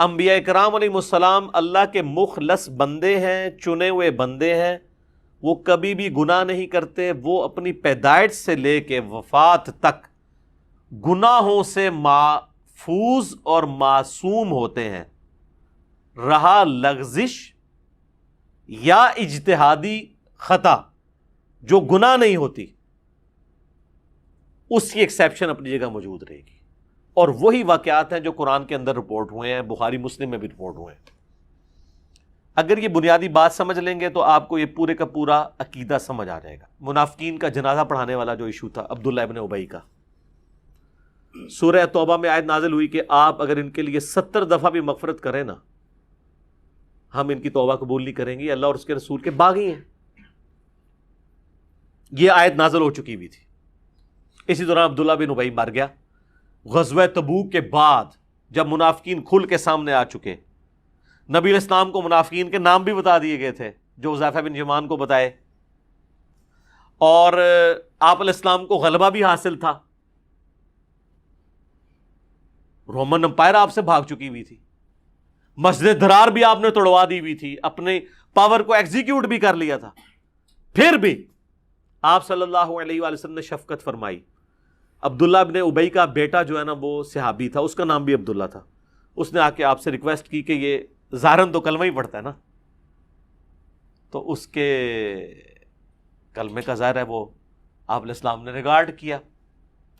انبیاء کرام علیہ السلام اللہ کے مخلص بندے ہیں، چنے ہوئے بندے ہیں، وہ کبھی بھی گناہ نہیں کرتے، وہ اپنی پیدائش سے لے کے وفات تک گناہوں سے محفوظ اور معصوم ہوتے ہیں۔ رہا لغزش یا اجتہادی خطا جو گناہ نہیں ہوتی، اس کی ایکسیپشن اپنی جگہ موجود رہے گی، اور وہی واقعات ہیں جو قرآن کے اندر رپورٹ ہوئے ہیں، بخاری مسلم میں بھی رپورٹ ہوئے ہیں۔ اگر یہ بنیادی بات سمجھ لیں گے تو آپ کو یہ پورے کا پورا عقیدہ سمجھ آ جائے گا۔ منافقین کا جنازہ پڑھانے والا جو ایشو تھا عبداللہ ابن ابی کا، سورہ توبہ میں آیت نازل ہوئی کہ آپ اگر ان کے لیے 70 دفعہ بھی مغفرت کریں نا، ہم ان کی توبہ قبول نہیں کریں گے، اللہ اور اس کے رسول کے باغی ہیں۔ یہ آیت نازل ہو چکی ہوئی تھی۔ اسی دوران عبداللہ بن ابی مر گیا۔ غزوہ تبوک کے بعد جب منافقین کھل کے سامنے آ چکے، نبی علیہ السلام کو منافقین کے نام بھی بتا دیے گئے تھے جو حذیفہ بن یمان کو بتائے، اور آپ علیہ السلام کو غلبہ بھی حاصل تھا۔ رومن امپائر آپ سے بھاگ چکی ہوئی تھی، مسجد درار بھی آپ نے توڑوا دی ہوئی تھی، اپنے پاور کو ایگزیکیوٹ بھی کر لیا تھا، پھر بھی آپ صلی اللہ علیہ وآلہ وسلم نے شفقت فرمائی۔ عبداللہ ابن ابی کا بیٹا جو ہے نا وہ صحابی تھا، اس کا نام بھی عبداللہ تھا، اس نے آ کے آپ سے ریکویسٹ کی کہ یہ ظاہراً تو کلمہ ہی پڑھتا ہے نا، تو اس کے کلمے کا ظاہر ہے وہ آپ علیہ السلام نے ریگارڈ کیا۔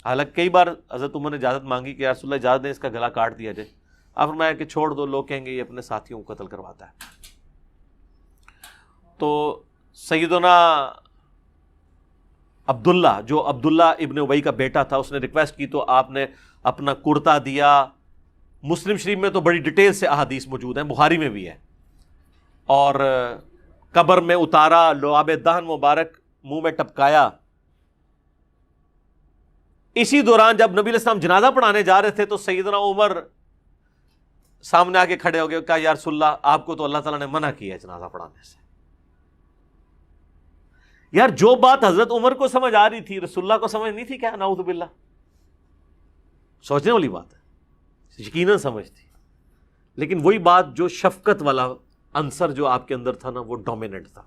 حالانکہ کئی بار حضرت عمر نے اجازت مانگی کہ یا رسول اللہ اجازت دیں اس کا گلا کاٹ دیا جائے، آپ فرمایا کہ چھوڑ دو، لوگ کہیں گے یہ اپنے ساتھیوں کو قتل کرواتا ہے۔ تو سیدنا عبداللہ جو عبداللہ ابن ابی کا بیٹا تھا، اس نے ریکویسٹ کی تو آپ نے اپنا کرتا دیا۔ مسلم شریف میں تو بڑی ڈیٹیل سے احادیث موجود ہیں، بخاری میں بھی ہے، اور قبر میں اتارا، لعاب دہن مبارک منہ میں ٹپکایا۔ اسی دوران جب نبی علیہ السلام جنازہ پڑھانے جا رہے تھے تو سیدنا عمر سامنے آ کے کھڑے ہو گئے، کہا یا رسول اللہ آپ کو تو اللہ تعالیٰ نے منع کیا ہے جنازہ پڑھانے سے۔ یار جو بات حضرت عمر کو سمجھ آ رہی تھی رسول اللہ کو سمجھ نہیں تھی کیا؟ نعوذ باللہ، سوچنے والی بات ہے، یقیناً سمجھ تھی، لیکن وہی بات جو شفقت والا عنصر جو آپ کے اندر تھا نا وہ ڈومیننٹ تھا۔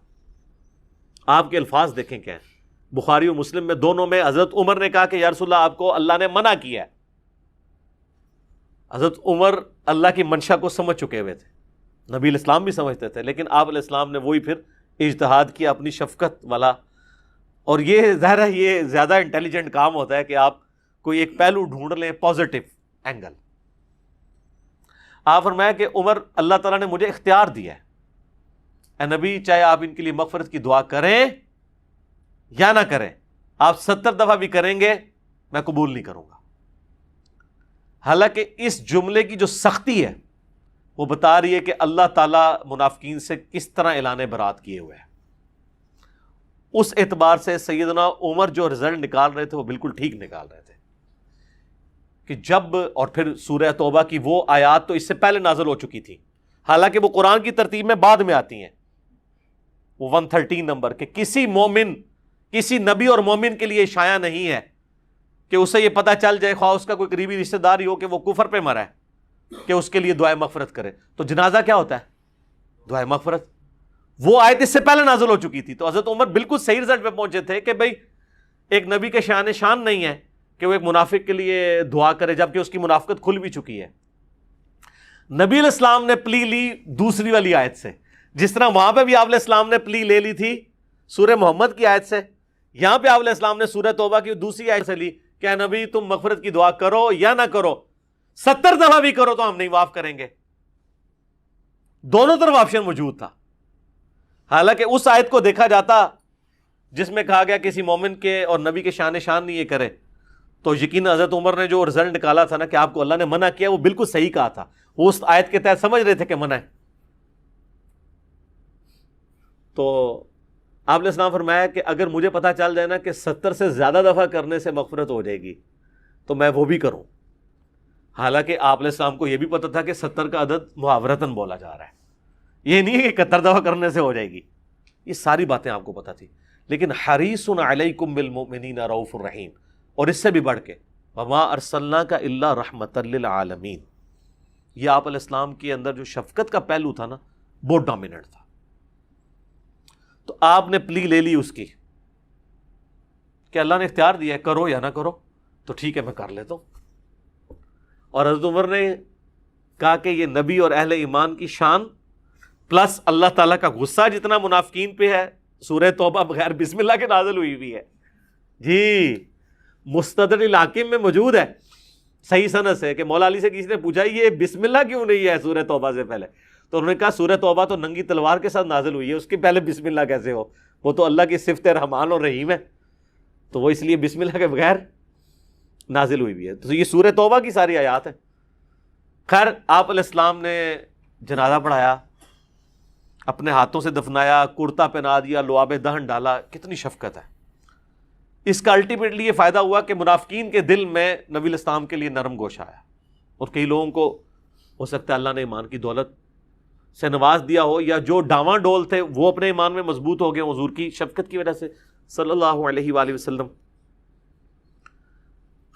آپ کے الفاظ دیکھیں کیا ہیں، بخاری و مسلم میں دونوں میں حضرت عمر نے کہا کہ یا رسول اللہ آپ کو اللہ نے منع کیا ہے۔ حضرت عمر اللہ کی منشا کو سمجھ چکے ہوئے تھے، نبی علیہ السلام بھی سمجھتے تھے، لیکن آپ علیہ السلام نے وہی پھر اجتہاد کیا اپنی شفقت والا۔ اور یہ ظاہر ہے یہ زیادہ انٹیلیجنٹ کام ہوتا ہے کہ آپ کوئی ایک پہلو ڈھونڈ لیں، پازیٹو اینگل۔ آپ فرمایا کہ عمر اللہ تعالیٰ نے مجھے اختیار دیا ہے، اے نبی چاہے آپ ان کے لیے مغفرت کی دعا کریں یا نہ کریں، آپ 70 دفعہ بھی کریں گے میں قبول نہیں کروں گا۔ حالانکہ اس جملے کی جو سختی ہے وہ بتا رہی ہے کہ اللہ تعالیٰ منافقین سے کس طرح اعلان برات کیے ہوئے ہیں۔ اس اعتبار سے سیدنا عمر جو رزلٹ نکال رہے تھے وہ بالکل ٹھیک نکال رہے تھے کہ جب، اور پھر سورہ توبہ کی وہ آیات تو اس سے پہلے نازل ہو چکی تھی، حالانکہ وہ قرآن کی ترتیب میں بعد میں آتی ہیں، وہ 113 نمبر، کہ کسی مومن، کسی نبی اور مومن کے لیے شایع نہیں ہے کہ اسے یہ پتہ چل جائے، خواہ اس کا کوئی قریبی رشتہ دار ہی ہو کہ وہ کفر پہ مرا ہے، کہ اس کے لیے دعائے مغفرت کرے۔ تو جنازہ کیا ہوتا ہے؟ دعائے مغفرت۔ وہ آیت اس سے پہلے نازل ہو چکی تھی، تو حضرت عمر بالکل صحیح رزلٹ پہ پہنچے تھے کہ بھئی ایک نبی کے شان نہیں ہے کہ وہ ایک منافق کے لیے دعا کرے، جبکہ اس کی منافقت کھل بھی چکی ہے۔ نبی علیہ السلام نے پلی لی دوسری والی آیت سے، جس طرح وہاں پہ بھی آپ علیہ السلام نے پلی لے لی تھی سورہ محمد کی آیت سے، یہاں پہ آپ علیہ السلام نے سورہ توبہ کی دوسری آیت سے لی کہ اے نبی تم مغفرت کی دعا کرو یا نہ کرو، 70 دفعہ بھی کرو تو ہم نہیں معاف کریں گے۔ دونوں طرف آپشن موجود تھا۔ حالانکہ اس آیت کو دیکھا جاتا جس میں کہا گیا کسی مومن کے اور نبی کے شان نہیں یہ کرے، تو یقین حضرت عمر نے جو رزلٹ نکالا تھا نا کہ آپ کو اللہ نے منع کیا، وہ بالکل صحیح کہا تھا، وہ اس آیت کے تحت سمجھ رہے تھے کہ منع ہے۔ تو آپ نے اسلام فرمایا کہ اگر مجھے پتہ چل جائے نا کہ 70 سے زیادہ دفعہ کرنے سے مغفرت ہو جائے گی تو میں وہ بھی کروں۔ حالانکہ آپ علیہ السلام کو یہ بھی پتہ تھا کہ 70 کا عدد محاورتاً بولا جا رہا ہے، یہ نہیں ہے کہ 71 دفعہ کرنے سے ہو جائے گی، یہ ساری باتیں آپ کو پتہ تھی۔ لیکن حریص علیکم بالمؤمنین رؤوف الرحیم، اور اس سے بھی بڑھ کے وما ارسلناک الا رحمۃ للعالمین، یہ آپ علیہ السلام کے اندر جو شفقت کا پہلو تھا نا بہت ڈومیننٹ تھا. تو آپ نے پلی لے لی اس کی کہ اللہ نے اختیار دیا ہے کرو یا نہ کرو, تو ٹھیک ہے میں کر لیتا ہوں. اور حضرت عمر نے کہا کہ یہ نبی اور اہل ایمان کی شان پلس اللہ تعالیٰ کا غصہ جتنا منافقین پہ ہے, سورہ توبہ بغیر بسم اللہ کے نازل ہوئی ہوئی ہے جی, مستدرک الحاکم میں موجود ہے صحیح سند سے کہ مولا علی سے کسی نے پوچھا یہ بسم اللہ کیوں نہیں ہے سورہ توبہ سے پہلے, تو انہوں نے کہا سورہ توبہ تو ننگی تلوار کے ساتھ نازل ہوئی ہے, اس کے پہلے بسم اللہ کیسے ہو, وہ تو اللہ کی صفت رحمان اور رحیم ہے, تو وہ اس لیے بسم اللہ کے بغیر نازل ہوئی بھی ہے. تو یہ سورہ توبہ کی ساری آیات ہیں. خیر آپ علیہ السلام نے جنازہ پڑھایا, اپنے ہاتھوں سے دفنایا, کرتا پہنا دیا, لعاب دہن ڈالا, کتنی شفقت ہے. اس کا الٹیمیٹلی یہ فائدہ ہوا کہ منافقین کے دل میں نبی علیہ السلام کے لیے نرم گوش آیا, اور کئی لوگوں کو ہو سکتا ہے اللہ نے ایمان کی دولت سے نواز دیا ہو, یا جو ڈاواں ڈول تھے وہ اپنے ایمان میں مضبوط ہو گئے حضور کی شفقت کی وجہ سے صلی اللہ علیہ وآلہ وسلم.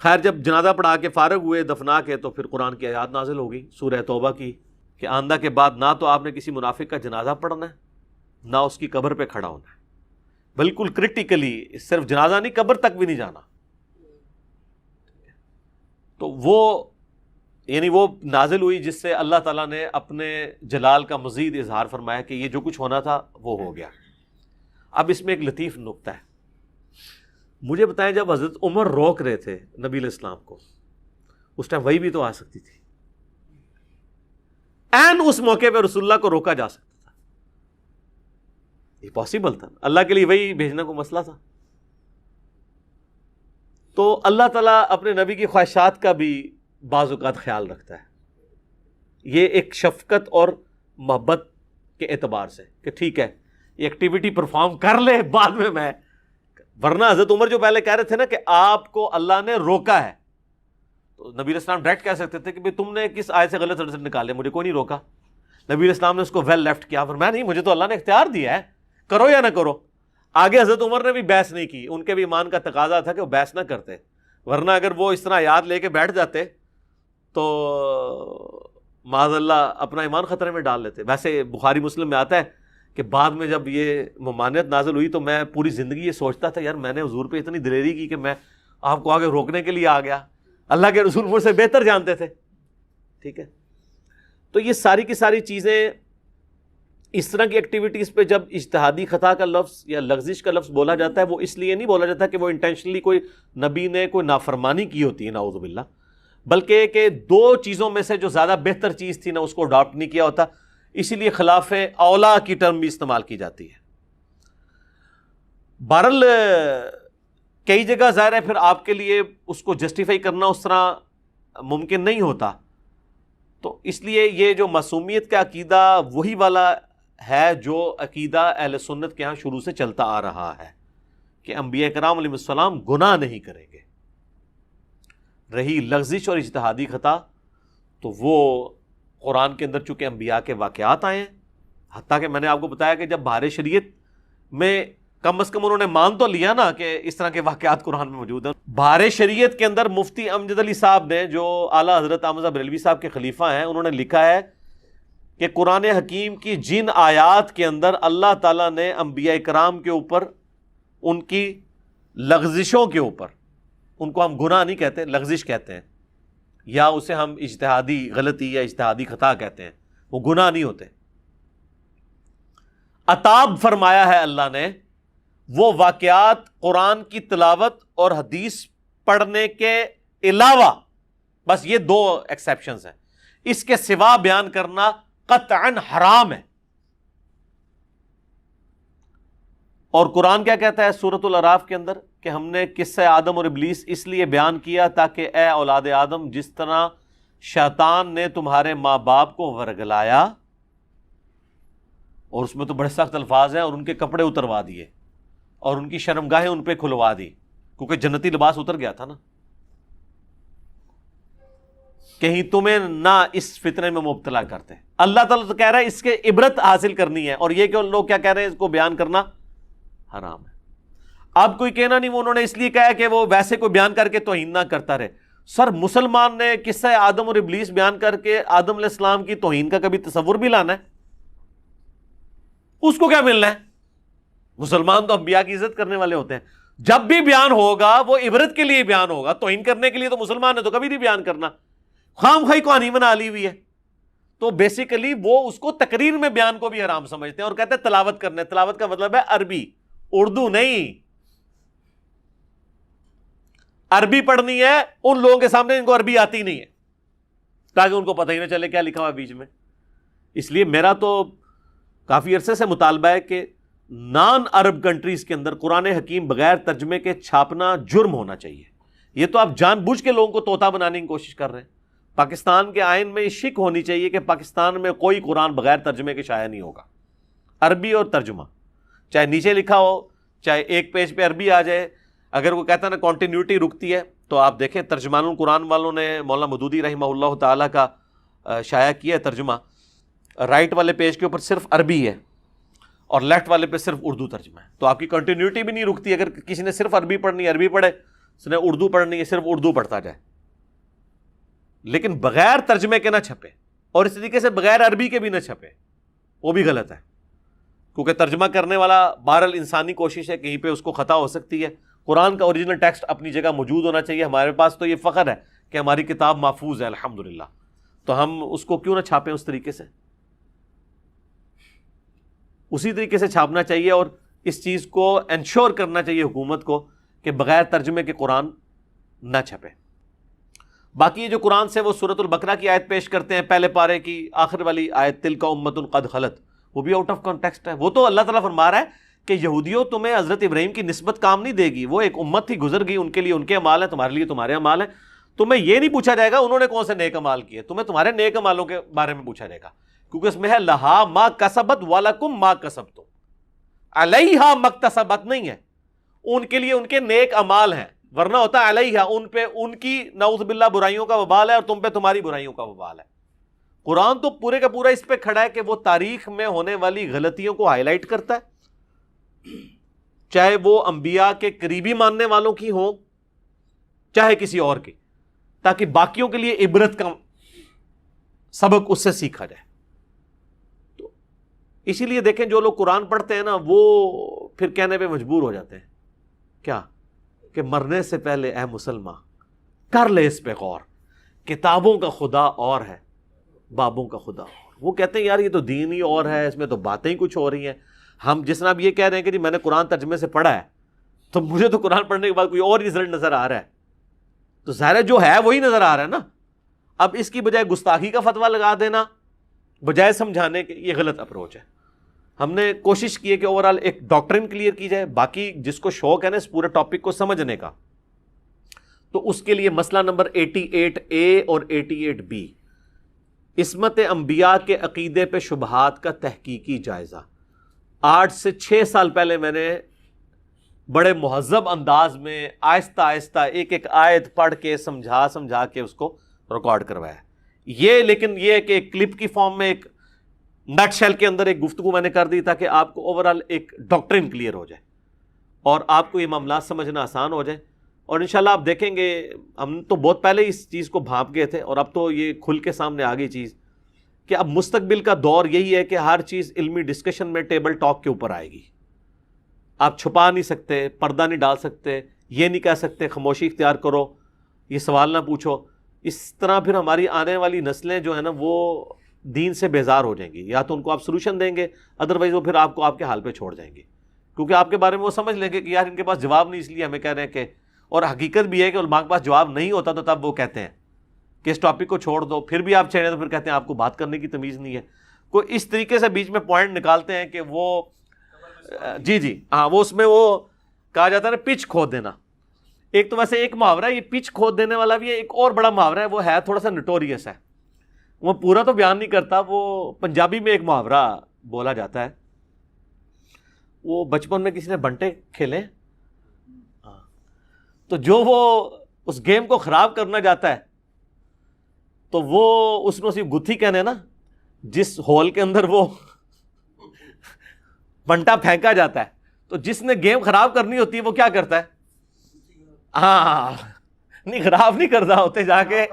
خیر جب جنازہ پڑھا کے فارغ ہوئے دفنا کے, تو پھر قرآن کی آیات نازل ہو گئی سورہ توبہ کی کہ آندہ کے بعد نہ تو آپ نے کسی منافق کا جنازہ پڑھنا ہے, نہ اس کی قبر پہ کھڑا ہونا ہے. بالکل کرٹیکلی صرف جنازہ نہیں, قبر تک بھی نہیں جانا. تو وہ یعنی وہ نازل ہوئی جس سے اللہ تعالیٰ نے اپنے جلال کا مزید اظہار فرمایا کہ یہ جو کچھ ہونا تھا وہ ہو گیا. اب اس میں ایک لطیف نکتہ ہے, مجھے بتائیں جب حضرت عمر روک رہے تھے نبی علیہ السلام کو, اس ٹائم وہی بھی تو آ سکتی تھی, این اس موقع پہ رسول اللہ کو روکا جا سکتا تھا, یہ پاسبل تھا, اللہ کے لیے وہی بھیجنا کو مسئلہ تھا. تو اللہ تعالیٰ اپنے نبی کی خواہشات کا بھی بعض اوقات خیال رکھتا ہے, یہ ایک شفقت اور محبت کے اعتبار سے کہ ٹھیک ہے یہ ایکٹیویٹی پرفارم کر لے بعد میں ورنہ حضرت عمر جو پہلے کہہ رہے تھے نا کہ آپ کو اللہ نے روکا ہے, تو نبی علیہ السلام ڈائریکٹ کہہ سکتے تھے کہ بھئی تم نے کس آیت سے غلط رزلٹ نکالے, مجھے کوئی نہیں روکا. نبی علیہ السلام نے اس کو ویل لیفٹ کیا, فرمایا نہیں مجھے تو اللہ نے اختیار دیا ہے, کرو یا نہ کرو. آگے حضرت عمر نے بھی بحث نہیں کی, ان کے بھی ایمان کا تقاضا تھا کہ وہ بحث نہ کرتے, ورنہ اگر وہ اس طرح یاد لے کے بیٹھ جاتے تو معاذ اللہ اپنا ایمان خطرے میں ڈال لیتے. ویسے بخاری مسلم میں آتا ہے کہ بعد میں جب یہ ممانعت نازل ہوئی تو میں پوری زندگی یہ سوچتا تھا یار میں نے حضور پہ اتنی دلیری کی کہ میں آپ کو آگے روکنے کے لیے آ گیا, اللہ کے رسول مجھ سے بہتر جانتے تھے. ٹھیک ہے, تو یہ ساری کی ساری چیزیں اس طرح کی ایکٹیویٹیز پہ جب اجتہادی خطا کا لفظ یا لغزش کا لفظ بولا جاتا ہے, وہ اس لیے نہیں بولا جاتا کہ وہ انٹینشنلی کوئی نبی نے کوئی نافرمانی کی ہوتی ہے نعوذ باللہ, بلکہ کہ دو چیزوں میں سے جو زیادہ بہتر چیز تھی نا اس کو اڈاپٹ نہیں کیا ہوتا, اسی لیے خلاف اولا کی ٹرم بھی استعمال کی جاتی ہے. بہرحال کئی جگہ ظاہر ہے پھر آپ کے لیے اس کو جسٹیفائی کرنا اس طرح ممکن نہیں ہوتا, تو اس لیے یہ جو معصومیت کا عقیدہ وہی والا ہے جو عقیدہ اہل سنت کے ہاں شروع سے چلتا آ رہا ہے کہ انبیاء کرام علیہ السلام گناہ نہیں کریں گے. رہی لغزش اور اجتہادی خطا تو وہ قرآن کے اندر چونکہ انبیاء کے واقعات آئے ہیں, حتیٰ کہ میں نے آپ کو بتایا کہ جب بہار شریعت میں کم از کم انہوں نے مان تو لیا نا کہ اس طرح کے واقعات قرآن میں موجود ہیں. بہار شریعت کے اندر مفتی امجد علی صاحب نے جو اعلیٰ حضرت احمد بریلوی صاحب کے خلیفہ ہیں, انہوں نے لکھا ہے کہ قرآن حکیم کی جن آیات کے اندر اللہ تعالیٰ نے انبیاء کرام کے اوپر ان کی لغزشوں کے اوپر, ان کو ہم گناہ نہیں کہتے لغزش کہتے ہیں, یا اسے ہم اجتہادی غلطی یا اجتہادی خطا کہتے ہیں, وہ گناہ نہیں ہوتے, عتاب فرمایا ہے اللہ نے وہ واقعات قرآن کی تلاوت اور حدیث پڑھنے کے علاوہ, بس یہ دو ایکسیپشنز ہیں, اس کے سوا بیان کرنا قطعاً حرام ہے. اور قرآن کیا کہتا ہے سورۃ الاعراف کے اندر کہ ہم نے قصہ آدم اور ابلیس اس لیے بیان کیا تاکہ اے اولاد آدم جس طرح شیطان نے تمہارے ماں باپ کو ورگلایا, اور اس میں تو بڑے سخت الفاظ ہیں, اور ان کے کپڑے اتروا دیے اور ان کی شرمگاہیں ان پہ کھلوا دی, کیونکہ جنتی لباس اتر گیا تھا نا, کہیں تمہیں نہ اس فتنے میں مبتلا کرتے. اللہ تعالیٰ تو کہہ رہا ہے اس کے عبرت حاصل کرنی ہے, اور یہ کہ لوگ کیا کہہ رہے ہیں اس کو بیان کرنا حرام ہے. اب کوئی کہنا نہیں وہ انہوں نے اس لیے کہا کہ وہ ویسے کوئی بیان کر کے توہین نہ کرتا رہے, سر مسلمان نے قصہ آدم اور ابلیس بیان کر کے آدم علیہ السلام کی توہین کا کبھی تصور بھی لانا ہے؟ اس کو کیا ملنا ہے؟ مسلمان تو انبیاء کی عزت کرنے والے ہوتے ہیں. جب بھی بیان ہوگا وہ عبرت کے لیے بیان ہوگا، توہین کرنے کے لیے تو مسلمان نے تو کبھی نہیں بیان کرنا. خام خواہ کہانی بنا لی ہوئی ہے. تو بیسیکلی وہ اس کو تقریر میں بیان کو بھی حرام سمجھتے ہیں اور کہتے ہیں تلاوت کرنے. تلاوت کا مطلب ہے عربی، اردو نہیں. عربی پڑھنی ہے ان لوگوں کے سامنے ان کو عربی آتی نہیں ہے، تاکہ ان کو پتہ ہی نہ چلے کیا لکھا ہوا بیچ میں. اس لیے میرا تو کافی عرصے سے مطالبہ ہے کہ نان عرب کنٹریز کے اندر قرآن حکیم بغیر ترجمے کے چھاپنا جرم ہونا چاہیے. یہ تو آپ جان بوجھ کے لوگوں کو طوطا بنانے کی کوشش کر رہے ہیں. پاکستان کے آئین میں یہ شک ہونی چاہیے کہ پاکستان میں کوئی قرآن بغیر ترجمے کے شائع نہیں ہوگا. عربی اور ترجمہ، چاہے نیچے لکھا ہو چاہے ایک پیج پہ عربی آ جائے. اگر وہ کہتا ہے نا کنٹینیوٹی رکتی ہے، تو آپ دیکھیں ترجمان القرآن والوں نے مولانا مودودی رحمہ اللہ تعالیٰ کا شائع کیا ہے ترجمہ. رائٹ والے پیج کے اوپر صرف عربی ہے اور لیفٹ والے پہ صرف اردو ترجمہ ہے. تو آپ کی کنٹینیوٹی بھی نہیں رکتی. اگر کسی نے صرف عربی پڑھنی ہے عربی پڑھے، اس نے اردو پڑھنی ہے صرف اردو پڑھتا جائے، لیکن بغیر ترجمے کے نہ چھپے اور اس طریقے سے بغیر عربی کے بھی نہ چھپے. وہ بھی غلط ہے، کیونکہ ترجمہ کرنے والا بہرحال انسانی کوشش ہے، کہیں پہ اس کو خطا ہو سکتی ہے. قرآن کا اوریجنل ٹیکسٹ اپنی جگہ موجود ہونا چاہیے. ہمارے پاس تو یہ فخر ہے کہ ہماری کتاب محفوظ ہے الحمدللہ، تو ہم اس کو کیوں نہ چھاپیں اس طریقے سے. اسی طریقے سے چھاپنا چاہیے اور اس چیز کو انشور کرنا چاہیے حکومت کو کہ بغیر ترجمے کے قرآن نہ چھپے. باقی یہ جو قرآن سے وہ سورۃ البقرہ کی آیت پیش کرتے ہیں، پہلے پارے کی آخر والی آیت تلک امۃ قد خلت، وہ بھی آؤٹ آف کانٹیکسٹ ہے. وہ تو اللہ تعالیٰ فرما رہا ہے کہ یہودیوں تمہیں حضرت ابراہیم کی نسبت کام نہیں دے گی. وہ ایک امت تھی گزر گئی، ان کے لیے ان کے اعمال ہیں، تمہارے لیے تمہارے اعمال ہیں. تمہیں یہ نہیں پوچھا جائے گا انہوں نے کون سے نیک اعمال کیے، تمہیں تمہارے نیک اعمالوں کے بارے میں پوچھا جائے گا، کیونکہ اس میں ہے لہا ما کسبت ولکم ما کسبتم، علیہا مکتسبت نہیں ہے. ان کے لیے ان کے نیک اعمال ہیں، ورنہ ہوتا ہے علیہا، ان پہ ان کی نعوذ باللہ برائیوں کا وبال ہے اور تم پہ تمہاری برائیوں کا وبال ہے. قرآن تو پورے کا پورا اس پہ کھڑا ہے کہ وہ تاریخ میں ہونے والی غلطیوں کو ہائی لائٹ کرتا ہے، چاہے وہ انبیاء کے قریبی ماننے والوں کی ہوں چاہے کسی اور کی، تاکہ باقیوں کے لیے عبرت کا سبق اس سے سیکھا جائے. تو اسی لیے دیکھیں جو لوگ قرآن پڑھتے ہیں نا، وہ پھر کہنے پہ مجبور ہو جاتے ہیں کیا کہ مرنے سے پہلے اے مسلمان کر لے اس پہ غور، کتابوں کا خدا اور ہے بابوں کا خدا اور. وہ کہتے ہیں یار یہ تو دین ہی اور ہے، اس میں تو باتیں ہی کچھ ہو رہی ہیں. ہم جس طرح اب یہ کہہ رہے ہیں کہ جی میں نے قرآن ترجمے سے پڑھا ہے تو مجھے تو قرآن پڑھنے کے بعد کوئی اور رزلٹ نظر آ رہا ہے، تو ظاہر جو ہے وہی نظر آ رہا ہے نا. اب اس کی بجائے گستاخی کا فتویٰ لگا دینا بجائے سمجھانے کے، یہ غلط اپروچ ہے. ہم نے کوشش کی ہے کہ اوورال ایک ڈاکٹرن کلیئر کی جائے. باقی جس کو شوق ہے نا اس پورے ٹاپک کو سمجھنے کا، تو اس کے لیے مسئلہ نمبر 88A اور 88B، عصمت انبیاء کے عقیدے پہ شبہات کا تحقیقی جائزہ. 8 سے 6 سال پہلے میں نے بڑے مہذب انداز میں آہستہ آہستہ ایک ایک آیت پڑھ کے سمجھا کے اس کو ریکارڈ کروایا. یہ لیکن یہ کہ ایک کلپ کی فارم میں ایک نٹ شیل کے اندر ایک گفتگو میں نے کر دی تاکہ آپ کو اوورال ایک ڈاکٹرن کلیئر ہو جائے اور آپ کو یہ معاملات سمجھنا آسان ہو جائے. اور انشاءاللہ آپ دیکھیں گے ہم تو بہت پہلے اس چیز کو بھانپ گئے تھے اور اب تو یہ کھل کے سامنے آ گئی چیز کہ اب مستقبل کا دور یہی ہے کہ ہر چیز علمی ڈسکشن میں ٹیبل ٹاک کے اوپر آئے گی. آپ چھپا نہیں سکتے، پردہ نہیں ڈال سکتے، یہ نہیں کہہ سکتے خاموشی اختیار کرو، یہ سوال نہ پوچھو. اس طرح پھر ہماری آنے والی نسلیں جو ہیں نا وہ دین سے بیزار ہو جائیں گی. یا تو ان کو آپ سلوشن دیں گے، ادروائز وہ پھر آپ کو آپ کے حال پہ چھوڑ جائیں گے، کیونکہ آپ کے بارے میں وہ سمجھ لیں گے کہ یار ان کے پاس جواب نہیں، اس لیے ہمیں کہہ رہے ہیں کہ. اور حقیقت بھی ہے کہ علماء کے پاس جواب نہیں ہوتا تو تب وہ کہتے ہیں کہ اس ٹاپک کو چھوڑ دو. پھر بھی آپ چھیڑیں تو پھر کہتے ہیں آپ کو بات کرنے کی تمیز نہیں ہے. کوئی اس طریقے سے بیچ میں پوائنٹ نکالتے ہیں کہ وہ جی ہاں، وہ اس میں وہ کہا جاتا ہے نا پچ کھود دینا. ایک تو ویسے ایک محاورہ ہے یہ پچ کھود دینے والا بھی ہے، ایک اور بڑا محاورہ ہے وہ ہے تھوڑا سا نٹوریس ہے، وہ پورا تو بیان نہیں کرتا. وہ پنجابی میں ایک محاورہ بولا جاتا ہے، وہ بچپن میں کسی نے بنٹے کھیلے تو جو وہ اس گیم کو خراب کرنا جاتا ہے تو وہ اس میں صرف گتھی کہنے نا جس ہول کے اندر وہ بنٹا پھینکا جاتا ہے، تو جس نے گیم خراب کرنی ہوتی ہے وہ کیا کرتا ہے؟ ہاں نہیں خراب نہیں کرتا ہوتے جا کے.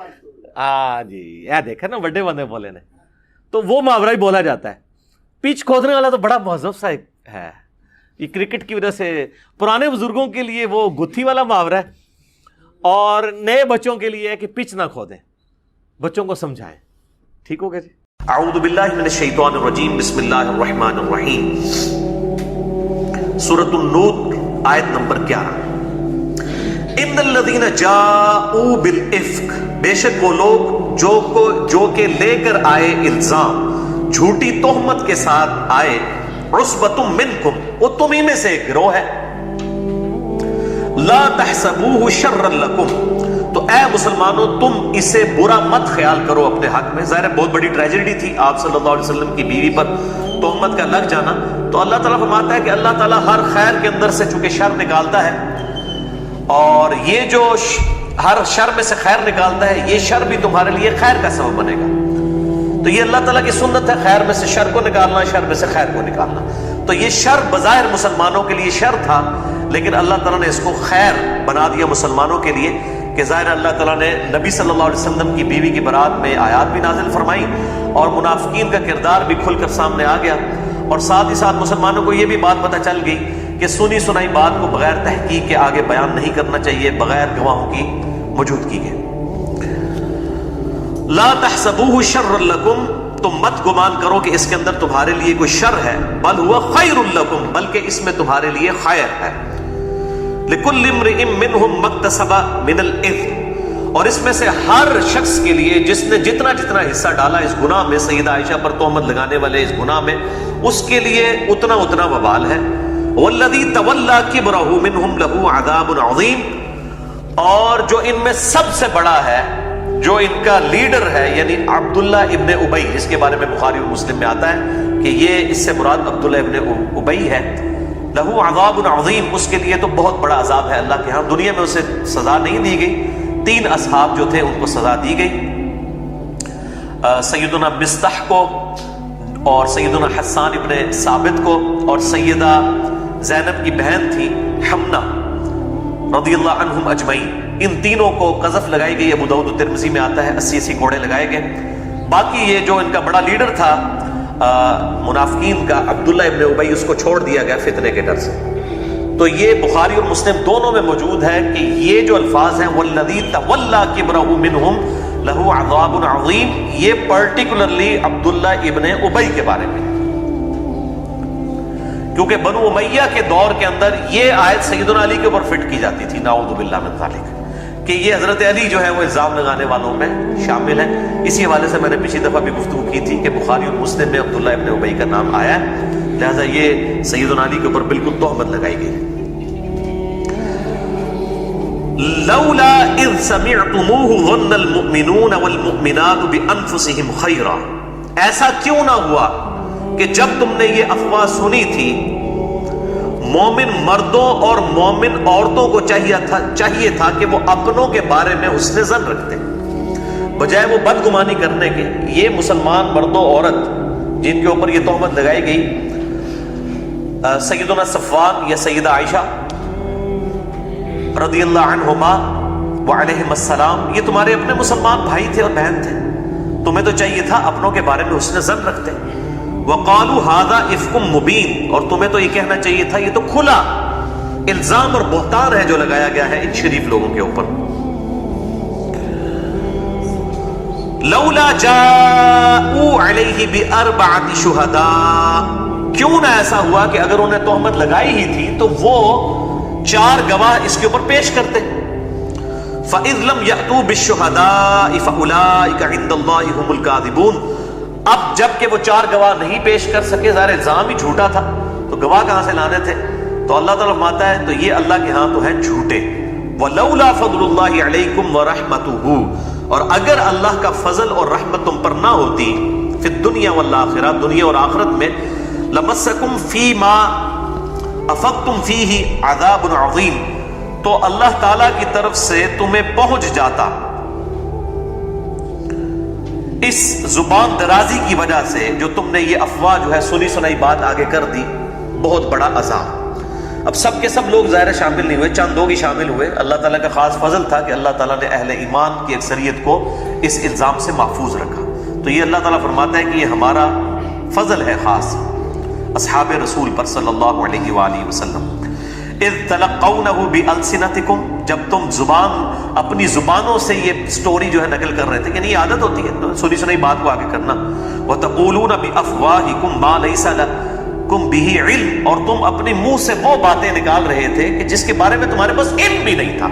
ہاں جی یہ دیکھا نا بڑے بندے بولے نے, تو وہ محاورہ ہی بولا جاتا ہے. پچ کھودنے والا تو بڑا مہذب سا ہے, یہ کرکٹ کی وجہ سے پرانے بزرگوں کے لیے وہ گتھی والا محاورہ ہے, اور نئے بچوں کے لیے ہے کہ پچ نہ کھودیں, بچوں کو سمجھائیں. ٹھیک ہو گیا جی. اعوذ باللہ من الشیطان الرجیم, بسم اللہ الرحمن الرحیم. سورۃ النور آیت نمبر 11. ان الذین جاءوا بالافک, بے شک وہ لوگ جو کہ لے کر آئے الزام, جھوٹی تہمت کے ساتھ آئے, عصبۃ منکم, وہ تمہیں میں سے ایک گروہ ہے. لا تحسبوه شرا لکم, تو اے مسلمانوں تم اسے برا مت خیال کرو اپنے حق میں. ظاہر بہت بڑی ٹریجڈی تھی آپ صلی اللہ علیہ وسلم کی بیوی پر تہمت کا لگ جانا. تو اللہ تعالیٰ فرماتا ہے کہ اللہ تعالیٰ ہر خیر کے اندر سے چونکہ شر نکالتا ہے, اور یہ جو ہر شر میں سے خیر نکالتا ہے, یہ شر بھی تمہارے لیے خیر کا سبب بنے گا. تو یہ اللہ تعالیٰ کی سنت ہے, خیر میں سے شر کو نکالنا, شر میں سے خیر کو نکالنا. تو یہ شر بظاہر مسلمانوں کے لیے شر تھا, لیکن اللہ تعالیٰ نے اس کو خیر بنا دیا مسلمانوں کے لیے, کہ ظاہر اللہ تعالیٰ نے نبی صلی اللہ علیہ وسلم کی بیوی کی برات میں آیات بھی نازل فرمائی, اور منافقین کا کردار بھی کھل کر سامنے آ گیا, اور ساتھ ہی ساتھ مسلمانوں کو یہ بھی بات پتہ چل گئی کہ سنی سنائی بات کو بغیر تحقیق کے آگے بیان نہیں کرنا چاہیے, بغیر گواہوں کی موجودگی کے. لا تحسبوه شرا لکم, تم مت گمان کرو کہ اس کے اندر تمہارے لیے کوئی شر ہے, بل ہوا خیر لکم, بلکہ اس میں تمہارے لیے خیر ہے. لکل امرئ منہم ما اکتسب من الاثم, اور اس میں سے ہر شخص کے لیے جس نے جتنا حصہ ڈالا اس گناہ میں, سیدہ عائشہ پر تہمت لگانے والے اس گناہ میں, اس کے لیے اتنا وبال ہے. والذی تولی کبرہ منہم لہ عذاب عظیم, اور جو ان میں سب سے بڑا ہے, جو ان کا لیڈر ہے, یعنی عبداللہ ابن ابی, جس کے بارے میں بخاری اور مسلم میں آتا ہے کہ یہ اس سے مراد عبداللہ ابن ابی ہے, لہو عذاب عظیم, اس کے لیے تو بہت بڑا عذاب ہے اللہ کے ہاں. دنیا میں اسے سزا نہیں دی گئی, 3 اصحاب جو تھے ان کو سزا دی گئی, سیدنا مصطح کو, اور سیدنا حسان ابن ثابت کو, اور سیدہ زینب کی بہن تھی حمنہ رضی اللہ عنہم اجمعین. ان تینوں کو قذف لگائی گئی, ابو داؤد و ترمذی میں آتا ہے 80 کوڑے لگائے گئے. باقی یہ جو ان کا بڑا لیڈر تھا منافقین کا, عبداللہ ابن ابی, اس کو چھوڑ دیا گیا فتنے کے ڈر سے. تو یہ بخاری اور مسلم دونوں میں موجود ہے کہ یہ جو الفاظ ہیں والذی تولی کبرہ منہم لہ عذاب عظیم, یہ پرٹیکولرلی عبداللہ ابن ابی کے بارے میں, کیونکہ بنو امیہ کے دور کے اندر یہ آیت سیدنا علی کے اوپر فٹ کی جاتی تھی, نعوذ باللہ من ذالک, کہ یہ حضرت علی جو ہے وہ الزام لگانے والوں میں شامل ہیں. اسی حوالے سے میں نے پچھلی دفعہ بھی گفتگو کی تھی کہ بخاری اور مسلم میں عبداللہ ابن ابی کا نام آیا ہے, لہذا یہ سیدنا علی کے اوپر بالکل تہمت لگائی گئی. لولا اذ سمعتموه ظن المؤمنون والمؤمنات بانفسهم خیرا, ایسا کیوں نہ ہوا کہ جب تم نے یہ افواہ سنی تھی, مومن مردوں اور مومن عورتوں کو چاہیے تھا کہ وہ اپنوں کے بارے میں حسن ظن رکھتے, بجائے وہ بدگمانی کرنے کے. یہ مسلمان مرد و عورت جن کے اوپر یہ تہمت لگائی گئی, سیدنا صفوان یا سیدہ عائشہ رضی اللہ عنہما وعلیہم السلام, یہ تمہارے اپنے مسلمان بھائی تھے اور بہن تھے, تمہیں تو چاہیے تھا اپنوں کے بارے میں حسن ظن رکھتے. وقالوا هذا افک مبین, اور تمہیں تو یہ کہنا چاہیے تھا یہ تو کھلا الزام اور بہتان ہے جو لگایا گیا ہے ان شریف لوگوں کے اوپر. لولا جاءوا علیہ باربعۃ شہداء, کیوں نہ ایسا ہوا کہ اگر انہیں تہمت لگائی ہی تھی تو وہ 4 گواہ اس کے اوپر پیش کرتے. فَإِذْ لَمْ يَأْتُوا بِالشُّهَدَاءِ فَأُولَٰئِكَ عِندَ اللَّهِ هُمُ الْكَاذِبُونَ. اب جب کہ وہ 4 گواہ نہیں پیش کر سکے, ظاہر الزام ہی جھوٹا تھا, تو گواہ کہاں سے لانے تھے؟ تو اللہ تعالیٰ فرماتا ہے تو یہ اللہ کے ہاں تو ہیں جھوٹے. وَلَوْلَا فَضْلُ اللَّهِ عَلَيْكُمْ وَرَحْمَتُهُ, اور اگر اللہ کا فضل اور رحمت تم پر نہ ہوتی, فی الدنیا والآخرہ, دنیا اور آخرت میں, لَمَسَّكُمْ فِي مَا أَفَقْتُمْ فِيهِ عَذَابٌ عَظِيمٌ, تو اللہ تعالیٰ کی طرف سے تمہیں پہنچ جاتا اس زبان درازی کی وجہ سے, جو تم نے یہ افواہ جو ہے سنی سنائی بات آگے کر دی, بہت بڑا عذاب. اب سب کے سب لوگ ظاہر شامل نہیں ہوئے، چند لوگ ہی شامل ہوئے۔ اللہ تعالیٰ کا خاص فضل تھا کہ اللہ تعالیٰ نے اہل ایمان کی اکثریت کو اس الزام سے محفوظ رکھا۔ تو یہ اللہ تعالیٰ فرماتا ہے کہ یہ ہمارا فضل ہے خاص اصحاب رسول پر صلی اللہ علیہ وآلہ وسلم۔ اذ تلقونہ بألسنتکم، جب تم اپنی زبانوں سے یہ سٹوری جو ہے نقل کر رہے تھے، یعنی یہ عادت ہوتی ہے سنی سنائی بات کو آگے کرنا۔ وتقولون بأفواہکم ما لیس لکم بہ علم، اور تم اپنے منہ سے وہ باتیں نکال رہے تھے کہ جس کے بارے میں تمہارے پاس علم بھی نہیں تھا۔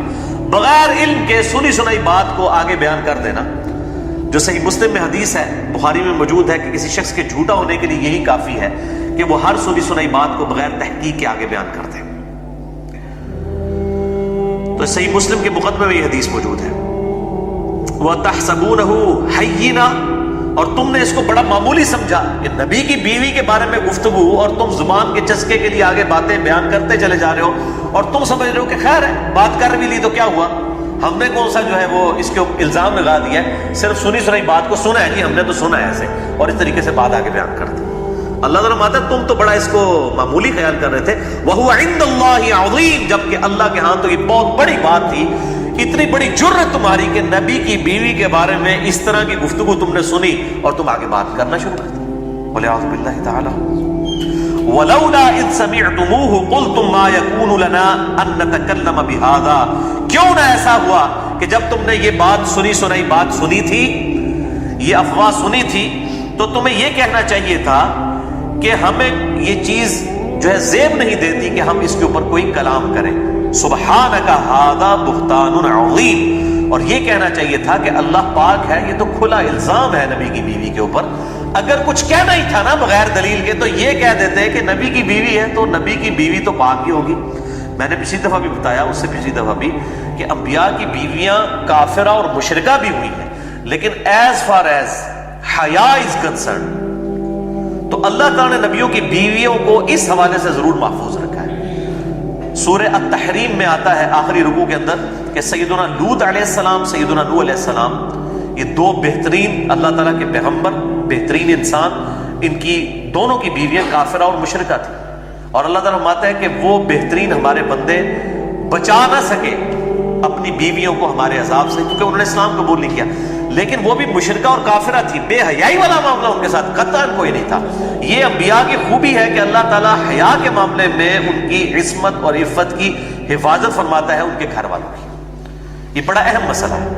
بغیر علم کے سنی سنائی بات کو آگے بیان کر دینا، جو صحیح مسلم میں حدیث ہے، بخاری میں موجود ہے کہ کسی شخص کے جھوٹا ہونے کے لیے یہی کافی ہے کہ وہ ہر سنی سنائی بات کو بغیر تحقیق کے آگے بیان کر دے۔ تو صحیح مسلم کے مقدمے میں یہ حدیث موجود ہے۔ وَتَحْسَبُونَهُ حَيِّنًا، اور تم نے اس کو بڑا معمولی سمجھا کہ نبی کی بیوی کے بارے میں گفتگو، اور تم زبان کے چسکے کے لیے آگے باتیں بیان کرتے چلے جا رہے ہو، اور تم سمجھ رہے ہو کہ خیر ہے، بات کر بھی لی تو کیا ہوا، ہم نے کون سا جو ہے وہ اس کے الزام لگا دیا ہے، صرف سنی سنائی بات کو سنا ہے جی ہم نے تو سنا ہے ایسے، اور اس طریقے سے بات آگے بیان کر دی۔ اللہ تعالیٰ ماتا تم تو بڑا اس کو معمولی خیال کر رہے تھے۔ وَهُوَ عِندَ اللَّهِ عَظِيمٌ، جبکہ اللہ کے ہاں تو یہ بہت بڑی بات تھی، اتنی بڑی جرت تمہاری کہ نبی کی بیوی کے بارے میں اس طرح کی گفتگو تم نے سنی اور تم آگے بات کرنا شروع کر دی۔ وَلِعَوْذُ بِاللَّهِ تَعَالَى وَلَوْلَا إِذْ سَمِعْتُمُوهُ قُلْتُمْ مَا يَكُونُ لَنَا أَن نَّتَكَلَّمَ بِهَذَا، کیوں نہ ایسا ہوا کہ جب تم نے یہ بات سنی سنائی بات سنی تھی، یہ افواہ سنی تھی، تو تمہیں یہ کہنا چاہیے تھا کہ ہمیں یہ چیز جو ہے زیب نہیں دیتی کہ ہم اس کے اوپر کوئی کلام کریں۔ سبحانک ھذا بہتان عظیم، اور یہ کہنا چاہیے تھا کہ اللہ پاک ہے، یہ تو کھلا الزام ہے نبی کی بیوی کے اوپر، اگر کچھ کہنا ہی تھا نا بغیر دلیل کے تو یہ کہہ دیتے کہ نبی کی بیوی ہے تو نبی کی بیوی تو پاک ہی ہوگی۔ میں نے پچھلی دفعہ بھی بتایا، اس سے پچھلی دفعہ بھی، کہ انبیاء کی بیویاں کافرہ اور مشرکہ بھی ہوئی ہیں، لیکن ایز فار ایز حیا از کنسرن تو اللہ تعالیٰ نے نبیوں کی بیویوں کو اس حوالے سے ضرور محفوظ رکھا ہے۔ سورہ التحریم میں آتا ہے آخری رکوع کے اندر کہ سیدنا لوط علیہ السلام، سیدنا نوح علیہ السلام، یہ دو بہترین اللہ تعالیٰ کے پیغمبر، بہترین انسان، ان کی دونوں کی بیویاں کافرہ اور مشرکہ تھیں، اور اللہ تعالیٰ فرماتا ہے کہ وہ بہترین ہمارے بندے بچا نہ سکے اپنی بیویوں کو ہمارے عذاب سے، کیونکہ انہوں نے اسلام قبول نہیں کیا، لیکن وہ بھی مشرکہ اور کافرہ تھی، بے حیائی والا معاملہ ان کے ساتھ قطعاً کوئی نہیں تھا۔ یہ انبیاء کی خوبی ہے کہ اللہ تعالیٰ حیا کے معاملے میں ان کی عصمت اور عفت کی حفاظت فرماتا ہے ان کے گھر والوں کی۔ یہ بڑا اہم مسئلہ ہے،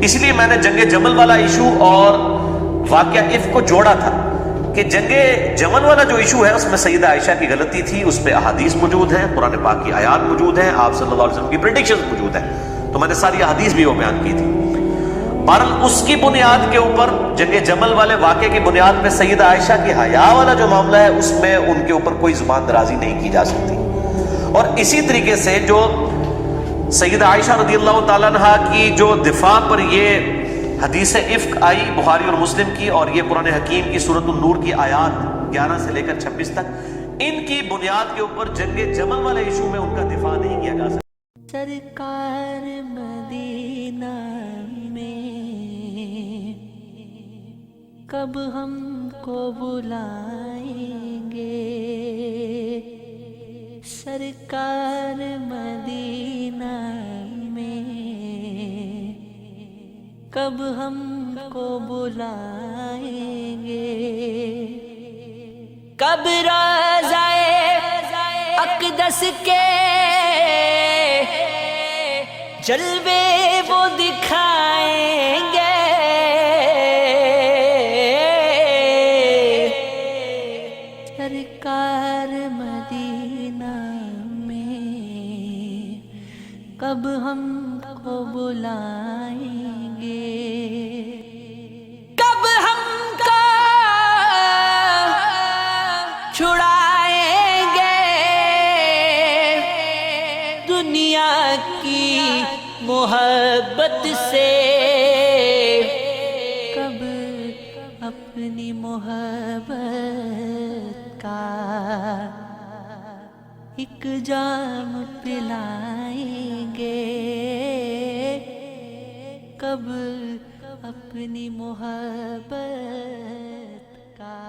اس لیے میں نے جنگ جمل والا ایشو اور واقعہ عفق کو جوڑا تھا کہ جنگ جمل والا جو ایشو ہے اس میں سیدہ عائشہ کی غلطی تھی، اس پہ احادیث موجود ہیں، قرآن پاک کی آیات موجود ہیں، آپ صلی اللہ علیہ وسلم کی پریڈکشنز موجود ہیں، تو میں نے ساری احادیث بھی وہ بیان کی تھی۔ بہرحال اس کی بنیاد کے اوپر، جنگ جمل والے واقعے کی بنیاد پہ سیدہ عائشہ کی حیا والا جو معاملہ ہے اس میں ان کے اوپر کوئی زبان درازی نہیں کی جا سکتی، اور اسی طریقے سے جو سیدہ عائشہ رضی اللہ تعالیٰ عنہ کی جو دفاع پر یہ حدیث عفق آئی بخاری اور مسلم کی، اور یہ قرآن حکیم کی سورۃ النور کی آیات 11 سے لے کر 26 تک، ان کی بنیاد کے اوپر جنگ جمل والے ایشو میں ان کا دفاع نہیں کیا جا سکتا۔ سرکار مدینہ میں کب ہم کو بلائیں گے، سرکار مدینہ میں کب ہم کو بلائیں گے، کب روضۂ اقدس کے جلوے وہ دکھائیں گے، سرکار مدینہ میں کب ہم کو بلائیں گے، کب ہم کو چھڑائیں گے دنیا کی محبت سے، کب اپنی محبت کا ایک جام پلائیں گے، کب اپنی محبت کا